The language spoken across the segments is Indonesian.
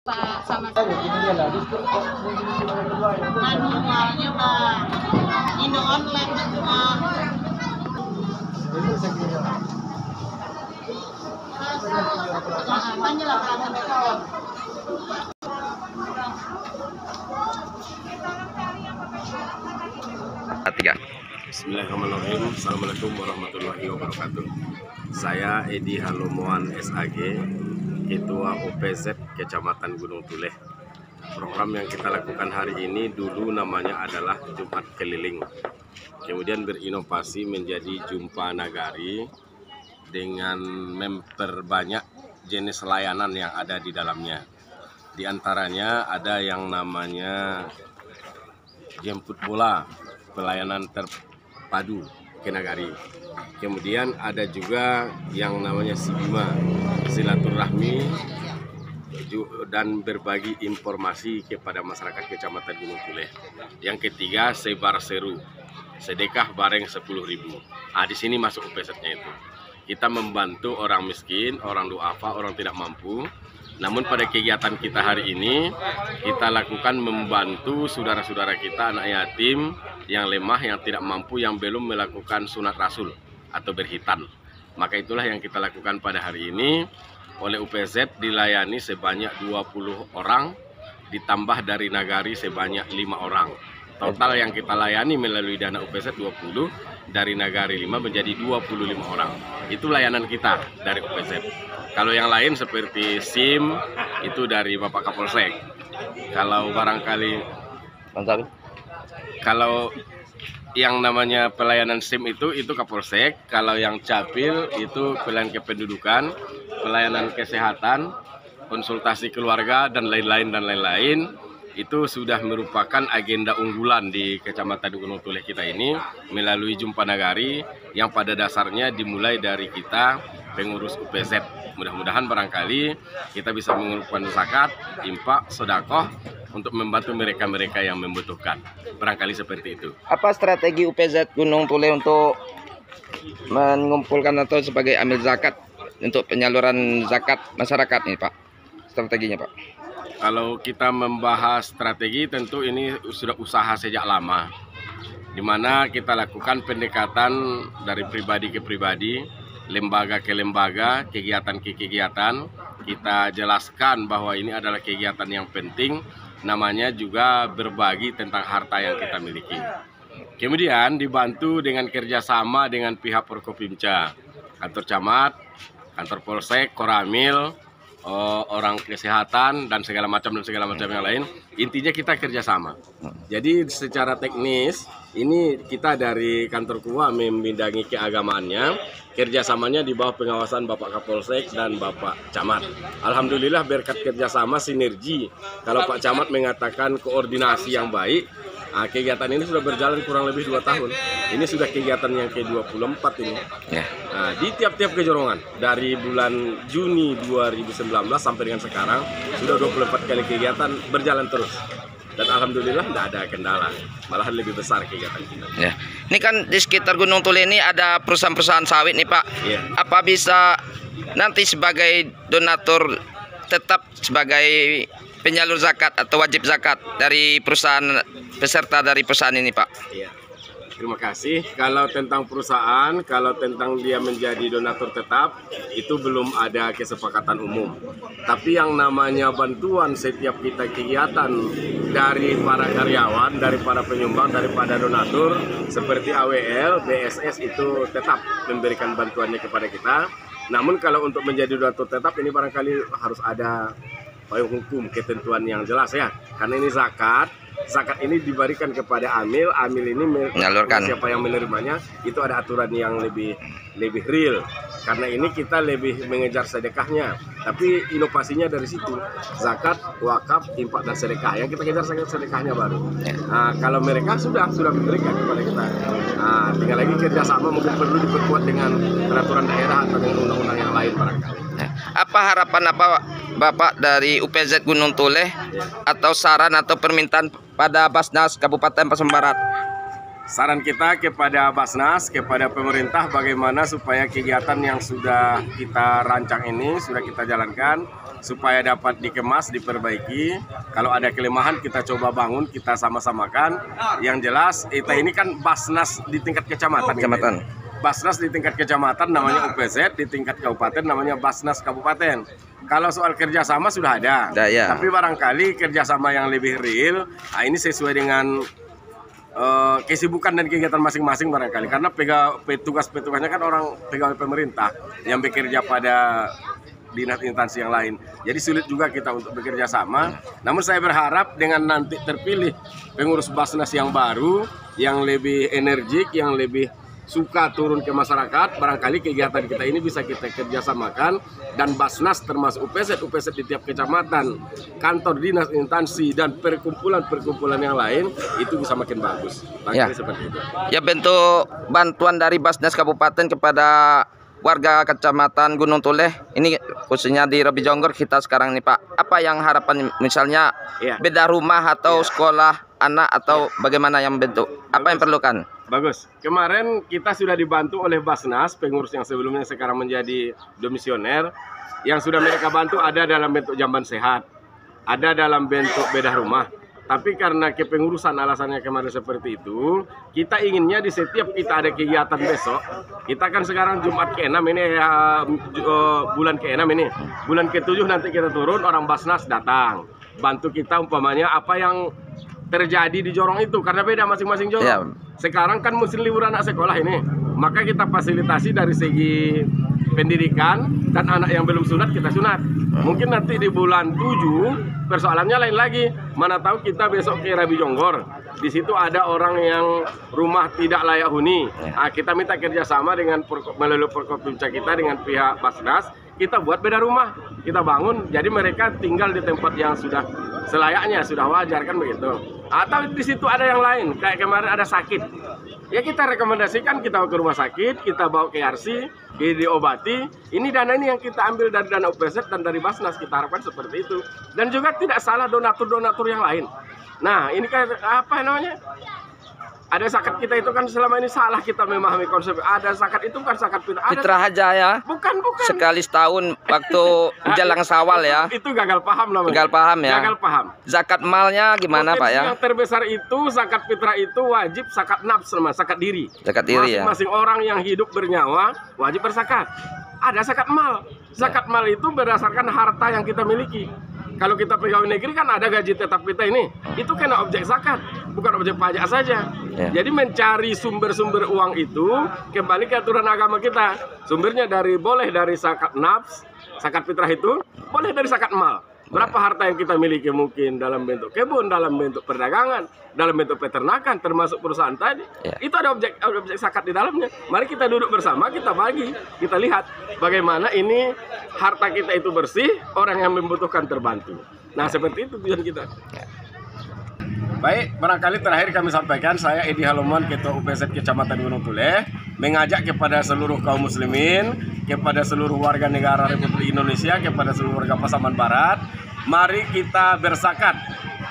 Pak sama manualnya Pak, ini online cuma apanya lah Tiga. Bismillahirrahmanirrahim. Assalamualaikum warahmatullahi wabarakatuh. Saya Edi Halomoan SAG, Ketua OPZ Kecamatan Gunung Tuleh. Program yang kita lakukan hari ini dulu namanya adalah Jumat Keliling. Kemudian berinovasi menjadi Jumpa Nagari dengan memperbanyak jenis layanan yang ada di dalamnya. Di antaranya ada yang namanya jemput bola, pelayanan terpadu ke Nagari. Kemudian ada juga yang namanya Sibima, silaturahmi dan berbagi informasi kepada masyarakat Kecamatan Gunung Tuleh. Yang ketiga Sebar Seru, sedekah bareng 10.000. Di sini masuk UPZ-nya itu. Kita membantu orang miskin, orang duafa, orang tidak mampu. Namun pada kegiatan kita hari ini, kita lakukan membantu saudara-saudara kita, anak yatim, yang lemah, yang tidak mampu, yang belum melakukan sunat rasul atau berhitan. Maka itulah yang kita lakukan pada hari ini. Oleh UPZ dilayani sebanyak 20 orang, ditambah dari Nagari sebanyak 5 orang. Total yang kita layani melalui dana UPZ 20, dari Nagari 5 menjadi 25 orang. Itu layanan kita dari UPZ. Kalau yang lain seperti SIM itu dari Bapak Kapolsek. Kalau barangkali kalau yang namanya pelayanan SIM itu Kapolsek. Kalau yang Capil itu pelayanan kependudukan, pelayanan kesehatan, konsultasi keluarga dan lain-lain. Itu sudah merupakan agenda unggulan di Kecamatan Gunung Tuleh kita ini melalui Jumpa Nagari yang pada dasarnya dimulai dari kita pengurus UPZ. Mudah-mudahan barangkali kita bisa mengumpulkan zakat, infak, sedekah untuk membantu mereka-mereka yang membutuhkan. Barangkali seperti itu. Apa strategi UPZ Gunung Tuleh untuk mengumpulkan atau sebagai amil zakat untuk penyaluran zakat masyarakat nih Pak? Strateginya Pak? Kalau kita membahas strategi, tentu ini sudah usaha sejak lama, di mana kita lakukan pendekatan dari pribadi ke pribadi, lembaga ke lembaga, kegiatan ke kegiatan. Kita jelaskan bahwa ini adalah kegiatan yang penting, namanya juga berbagi tentang harta yang kita miliki. Kemudian dibantu dengan kerjasama dengan pihak Forkopimda, kantor camat, kantor polsek, koramil, orang kesehatan dan segala macam yang lain. Intinya kita kerjasama. Jadi secara teknis ini kita dari kantor KUA membidangi keagamaannya, kerjasamanya di bawah pengawasan Bapak Kapolsek dan Bapak Camat. Alhamdulillah berkat kerjasama sinergi. Kalau Pak Camat mengatakan koordinasi yang baik, kegiatan ini sudah berjalan kurang lebih 2 tahun. Ini sudah kegiatan yang ke-24 ini. Di tiap-tiap kejorongan dari bulan Juni 2019 sampai dengan sekarang sudah 24 kali kegiatan berjalan terus. Dan alhamdulillah tidak ada kendala, malahan lebih besar kegiatan kita. Ya. Ini kan di sekitar Gunung Tuleh ini ada perusahaan-perusahaan sawit nih Pak. Ya. Apa bisa nanti sebagai donatur tetap sebagai penyalur zakat atau wajib zakat dari perusahaan peserta dari perusahaan ini Pak? Iya. Terima kasih. Kalau tentang perusahaan, kalau tentang dia menjadi donatur tetap, itu belum ada kesepakatan umum. Tapi yang namanya bantuan setiap kita kegiatan dari para karyawan, dari para penyumbang, daripada donatur, seperti AWL, BSS itu tetap memberikan bantuannya kepada kita. Namun kalau untuk menjadi donatur tetap ini barangkali harus ada payung hukum, ketentuan yang jelas ya. Karena ini zakat. Zakat ini diberikan kepada amil ini menyalurkan. Siapa yang menerimanya itu ada aturan yang lebih real. Karena ini kita lebih mengejar sedekahnya, tapi inovasinya dari situ. Zakat, wakaf, infak dan sedekah. Yang kita kejar sedekahnya baru. Kalau mereka sudah memberikan kepada kita. Tinggal lagi kerjasama mungkin perlu diperkuat dengan peraturan daerah atau dengan undang-undang yang lain barangkali. Apa harapan Bapak dari UPZ Gunung Tuleh atau saran atau permintaan pada Basnas Kabupaten Pasaman Barat? Saran kita kepada Basnas, kepada pemerintah bagaimana supaya kegiatan yang sudah kita rancang ini, sudah kita jalankan, supaya dapat dikemas, diperbaiki. Kalau ada kelemahan kita coba bangun, kita sama-samakan. Yang jelas kita ini kan Basnas di tingkat kecamatan. Basnas di tingkat kecamatan namanya UPZ, di tingkat kabupaten namanya Basnas Kabupaten. Kalau soal kerjasama sudah ada, ya. Tapi barangkali kerjasama yang lebih real, nah ini sesuai dengan kesibukan dan kegiatan masing-masing barangkali. Karena petugas-petugasnya kan orang pegawai pemerintah yang bekerja pada dinas instansi yang lain. Jadi sulit juga kita untuk bekerja sama. Namun saya berharap dengan nanti terpilih pengurus Basnas yang baru, yang lebih energik, yang lebih suka turun ke masyarakat, barangkali kegiatan kita ini bisa kita kerjasamakan, dan Basnas termasuk UPZ di tiap kecamatan, kantor dinas instansi dan perkumpulan-perkumpulan yang lain itu bisa makin bagus. Barangkali seperti itu. Ya, bentuk bantuan dari Basnas Kabupaten kepada warga Kecamatan Gunung Tuleh ini khususnya di Robi Jonggor kita sekarang nih Pak. Apa yang harapan misalnya beda rumah atau sekolah anak atau bagaimana yang bentuk? Apa yang perlukan? Bagus. Kemarin kita sudah dibantu oleh Basnas, pengurus yang sebelumnya sekarang menjadi domisioner. Yang sudah mereka bantu ada dalam bentuk jamban sehat, ada dalam bentuk bedah rumah. Tapi karena kepengurusan alasannya kemarin seperti itu, kita inginnya di setiap kita ada kegiatan besok, kita kan sekarang Jumat ke-6 ini bulan ke-6 ini. Bulan ke-7 nanti kita turun, orang Basnas datang. Bantu kita umpamanya apa yang terjadi di jorong itu, karena beda masing-masing jorong. Sekarang kan musim libur anak sekolah ini, maka kita fasilitasi dari segi pendidikan, dan anak yang belum sunat kita sunat. Mungkin nanti di bulan 7 persoalannya lain lagi. Mana tahu kita besok ke Robi Jonggor, di situ ada orang yang rumah tidak layak huni. Nah, kita minta kerjasama dengan melalui Forkopimda kita dengan pihak Basnas, kita buat beda rumah, kita bangun, jadi mereka tinggal di tempat yang sudah selayaknya, sudah wajar kan begitu. Atau di situ ada yang lain, kayak kemarin ada sakit, ya kita rekomendasikan kita ke rumah sakit, kita bawa ke RC, diobati. Ini dana ini yang kita ambil dari dana UPZ dan dari Basnas, kita harapkan seperti itu. Dan juga tidak salah donatur-donatur yang lain. Nah, ini kayak apa namanya? Ada zakat kita itu kan selama ini salah kita memahami konsep. Ada zakat itu kan zakat fitrah aja ya. Bukan. Sekali setahun waktu jelang Syawal ya. Itu gagal paham namanya. Gagal paham ya. Gagal paham. Zakat malnya gimana Pak ya? Yang terbesar itu zakat fitrah itu wajib zakat nafs sama zakat diri. Zakat diri ya. Masing-masing orang yang hidup bernyawa wajib berzakat. Ada zakat mal. Zakat mal itu berdasarkan harta yang kita miliki. Kalau kita pegawai negeri kan ada gaji tetap kita ini, itu kena objek zakat, bukan objek pajak saja. Jadi mencari sumber-sumber uang itu kembali ke aturan agama kita. Sumbernya boleh dari zakat nafs, zakat fitrah itu, boleh dari zakat mal. Berapa harta yang kita miliki, mungkin dalam bentuk kebun, dalam bentuk perdagangan, dalam bentuk peternakan, termasuk perusahaan tadi. Itu ada objek zakat di dalamnya. Mari kita duduk bersama, kita bagi, kita lihat bagaimana ini harta kita itu bersih, orang yang membutuhkan terbantu. Nah, seperti itu tujuan kita. Baik, barangkali terakhir kami sampaikan, saya Edi Halomuan, Ketua UPZ Kecamatan Gunung Tuleh, mengajak kepada seluruh kaum muslimin, kepada seluruh warga negara Republik Indonesia, kepada seluruh warga Pasaman Barat, mari kita berzakat.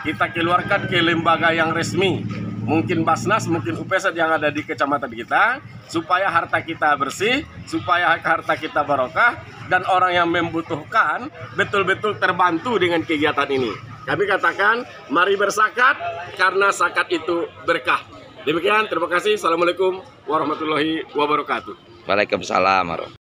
Kita keluarkan ke lembaga yang resmi, mungkin Basnas, mungkin UPZ yang ada di kecamatan kita, supaya harta kita bersih, supaya harta kita barokah, dan orang yang membutuhkan betul-betul terbantu dengan kegiatan ini. Kami katakan, mari berzakat karena zakat itu berkah. Demikian, terima kasih. Assalamualaikum warahmatullahi wabarakatuh. Waalaikumsalam.